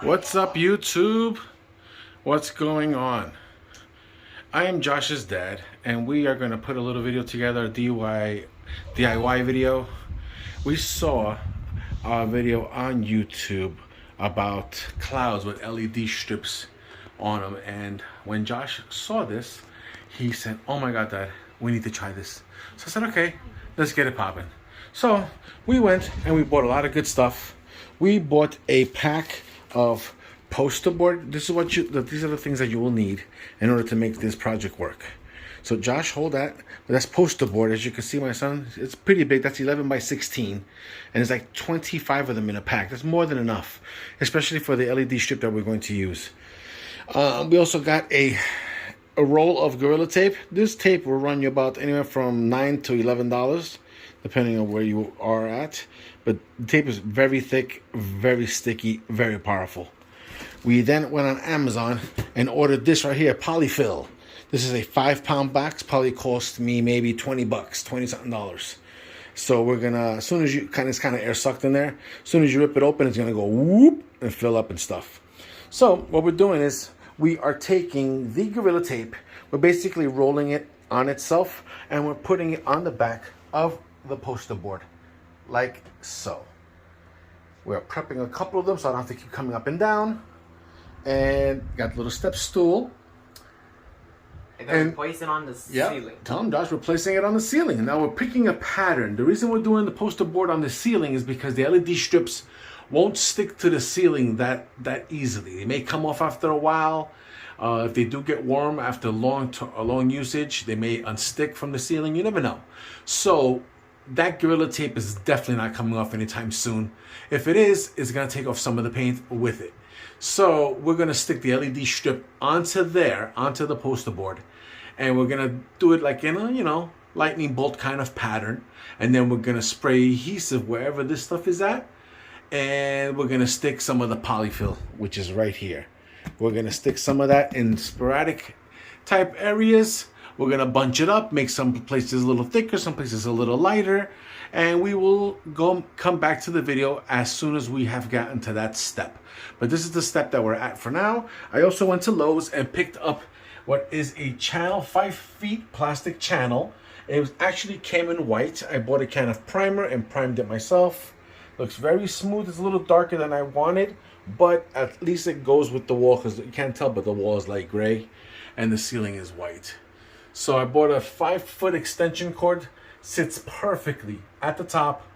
What's up, YouTube? What's going on? I am Josh's dad, and we are going to put a little video together, a DIY video. We saw a video on YouTube about clouds with LED strips on them, and when Josh saw this, he said, "Oh my God, Dad, we need to try this." So I said, "Okay, let's get it popping." So we went and we bought a lot of good stuff. We bought a pack of poster board. These are the things that you will need in order to make this project work. So Josh, hold that. That's poster board. As you can see, my son, it's pretty big. That's 11 by 16, and there's like 25 of them in a pack. That's more than enough, especially for the LED strip that we're going to use. We also got a roll of Gorilla Tape. This tape will run you about anywhere from $9 to $11, depending on where you are at. But the tape is very thick, very sticky, very powerful. We then went on Amazon and ordered this right here, Polyfill. This is a 5-pound box. Probably cost me maybe $20, $20-something. So we're gonna, as soon as you it's kind of air sucked in there. As soon as you rip it open, it's gonna go whoop and fill up and stuff. So what we're doing is we are taking the Gorilla Tape. We're basically rolling it on itself, and we're putting it on the back of the poster board, like so. We're prepping a couple of them so I don't have to keep coming up and down. And got a little step stool. And place it on the ceiling. Tell him, Josh, we're placing it on the ceiling. Now we're picking a pattern. The reason we're doing the poster board on the ceiling is because the LED strips won't stick to the ceiling that easily. They may come off after a while. If they do get warm after a long usage, they may unstick from the ceiling. You never know. So that Gorilla Tape is definitely not coming off anytime soon. If it is, it's going to take off some of the paint with it. So we're going to stick the LED strip onto the poster board. And we're going to do it like in a, lightning bolt kind of pattern. And then we're going to spray adhesive wherever this stuff is at. And we're going to stick some of the polyfill, which is right here. We're going to stick some of that in sporadic type areas. We're going to bunch it up, make some places a little thicker, some places a little lighter. And we will come back to the video as soon as we have gotten to that step. But this is the step that we're at for now. I also went to Lowe's and picked up what is a channel, 5 feet plastic channel. It actually came in white. I bought a can of primer and primed it myself. Looks very smooth. It's a little darker than I wanted, but at least it goes with the wall, because you can't tell, but the wall is light gray and the ceiling is white. So I bought a 5-foot extension cord. Sits perfectly at the top,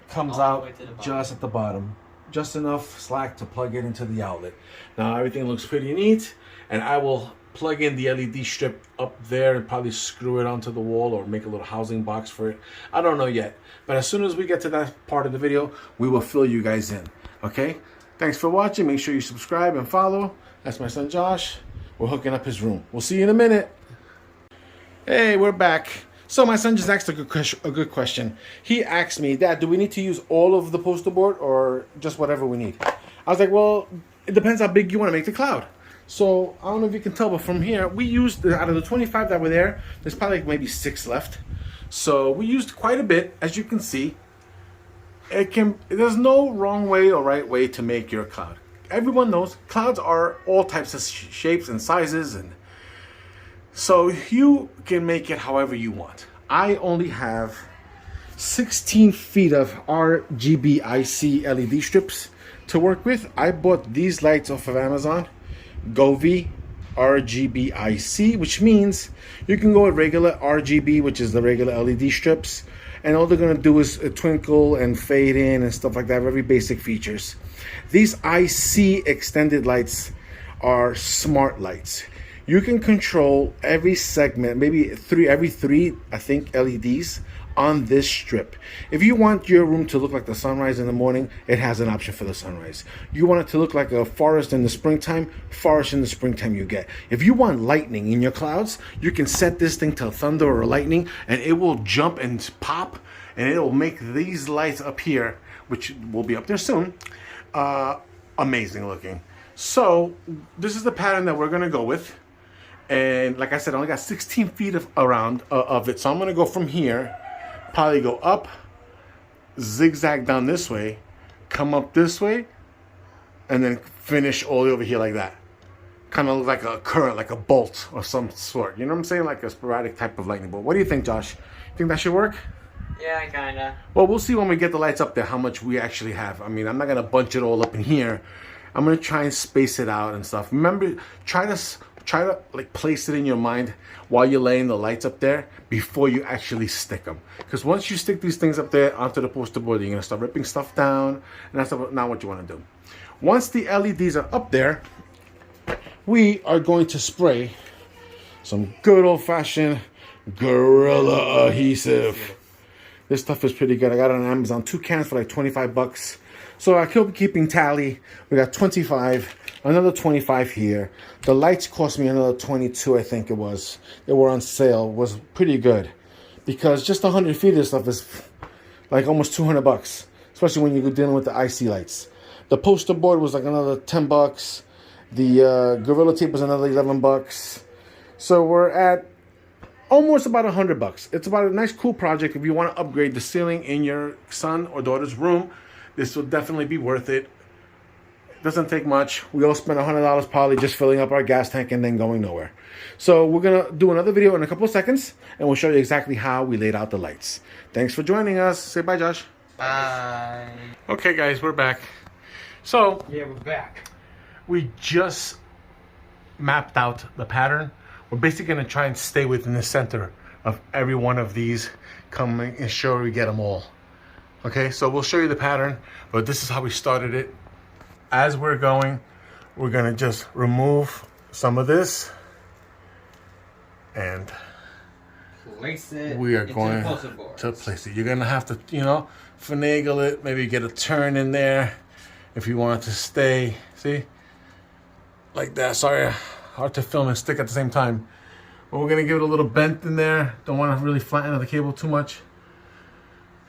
comes out just at the bottom, just enough slack to plug it into the outlet. Now everything looks pretty neat, and I will plug in the LED strip up there and probably screw it onto the wall or make a little housing box for it. I don't know yet, but as soon as we get to that part of the video, we will fill you guys in. Okay, thanks for watching. Make sure you subscribe and follow. That's my son Josh. We're hooking up his room. We'll see you in a minute. Hey, we're back. So my son just asked a good question. He asked me, "Dad, do we need to use all of the poster board or just whatever we need?" I was like, "Well, it depends how big you want to make the cloud." So I don't know if you can tell, but from here, we used, out of the 25 that were there, there's probably like maybe 6 left. So we used quite a bit, as you can see. There's no wrong way or right way to make your cloud. Everyone knows clouds are all types of shapes and sizes, and so you can make it however you want. I only have 16 feet of RGBIC LED strips to work with. I bought these lights off of Amazon. Govee RGBIC, which means you can go with regular RGB, which is the regular LED strips, and all they're going to do is twinkle and fade in and stuff like that, very basic features. These IC extended lights are smart lights. You can control every segment, maybe every three, I think, LEDs on this strip. If you want your room to look like the sunrise in the morning, it has an option for the sunrise. You want it to look like a forest in the springtime, forest in the springtime you get. If you want lightning in your clouds, you can set this thing to thunder or lightning, and it will jump and pop, and it will make these lights up here, which will be up there soon, amazing looking. So this is the pattern that we're going to go with. And like I said, I only got 16 feet of it. So I'm going to go from here, probably go up, zigzag down this way, come up this way, and then finish all the way over here like that. Kind of look like a current, like a bolt of some sort. You know what I'm saying? Like a sporadic type of lightning bolt. What do you think, Josh? You think that should work? Yeah, kinda. Well, we'll see when we get the lights up there how much we actually have. I mean, I'm not gonna bunch it all up in here. I'm gonna try and space it out and stuff. Remember, try to like place it in your mind while you're laying the lights up there before you actually stick them. Because once you stick these things up there onto the poster board, you're gonna start ripping stuff down, and that's not what you want to do. Once the LEDs are up there, we are going to spray some good old-fashioned Gorilla adhesive. This stuff is pretty good. I got it on Amazon. 2 cans for like 25 bucks. So I keep keeping tally. We got 25, another 25 here. The lights cost me another 22, I think it was. They were on sale. It was pretty good. Because just 100 feet of this stuff is like almost 200 bucks. Especially when you're dealing with the IC lights. The poster board was like another 10 bucks. The Gorilla Tape was another 11 bucks. So we're at almost about 100 bucks. It's about a nice, cool project. If you want to upgrade the ceiling in your son or daughter's room, this will definitely be worth it. It doesn't take much. We all spent $100 probably just filling up our gas tank and then going nowhere. So we're going to do another video in a couple of seconds, and we'll show you exactly how we laid out the lights. Thanks for joining us. Say bye, Josh. Bye. Okay, guys, we're back. So Yeah, we're back. we just mapped out the pattern. We're basically going to try and stay within the center of every one of these, come and ensure we get them all. Okay, so we'll show you the pattern, but this is how we started it. As we're going, we're going to just remove some of this, and Place it. we are into going the poster board. to place it. You're going to have to, you know, finagle it, maybe get a turn in there if you want it to stay. See? Like that. Sorry, hard to film and stick at the same time. But we're going to give it a little bent in there. Don't want to really flatten the cable too much.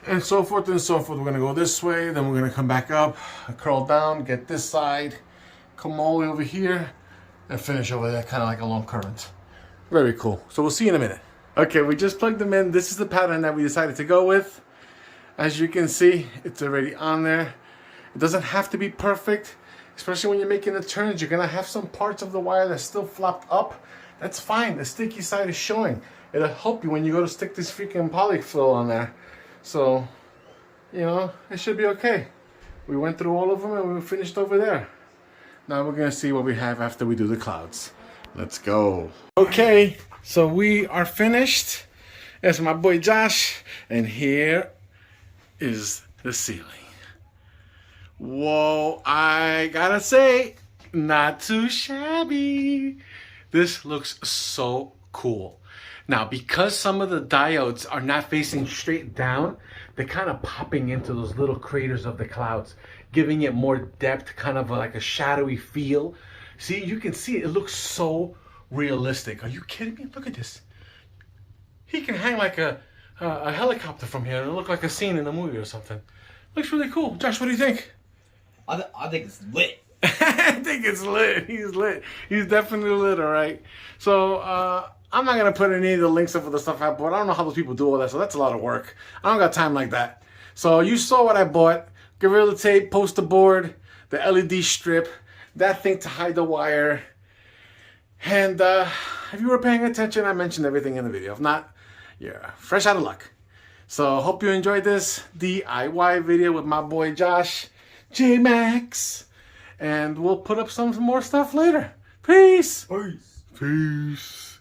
And so forth and so forth. We're going to go this way, then we're going to come back up, curl down, get this side, come all the way over here, and finish over there, kind of like a long current. Very cool. So we'll see you in a minute. Okay, we just plugged them in. This is the pattern that we decided to go with. As you can see, it's already on there. It doesn't have to be perfect, especially when you're making the turns. You're going to have some parts of the wire that's still flopped up. That's fine. The sticky side is showing. It'll help you when you go to stick this freaking polyfill on there. So, you know, it should be okay. We went through all of them and we finished over there. Now we're going to see what we have after we do the clouds. Let's go. Okay, so we are finished. That's my boy Josh. And here is the ceiling. Whoa, I gotta say, not too shabby. This looks so cool. Now, because some of the diodes are not facing straight down, they're kind of popping into those little craters of the clouds, giving it more depth, kind of like a shadowy feel. See, you can see it looks so realistic. Are you kidding me? Look at this. He can hang like a helicopter from here. It'll look like a scene in a movie or something. Looks really cool. Josh, what do you think? I think it's lit. I think it's lit. He's lit. He's definitely lit, all right? So, I'm not going to put any of the links up for the stuff I bought. I don't know how those people do all that, so that's a lot of work. I don't got time like that. So, you saw what I bought. Gorilla Tape, poster board, the LED strip, that thing to hide the wire. And if you were paying attention, I mentioned everything in the video. If not, you're fresh out of luck. So, hope you enjoyed this DIY video with my boy Josh, J-Max. And we'll put up some more stuff later. Peace. Peace. Peace.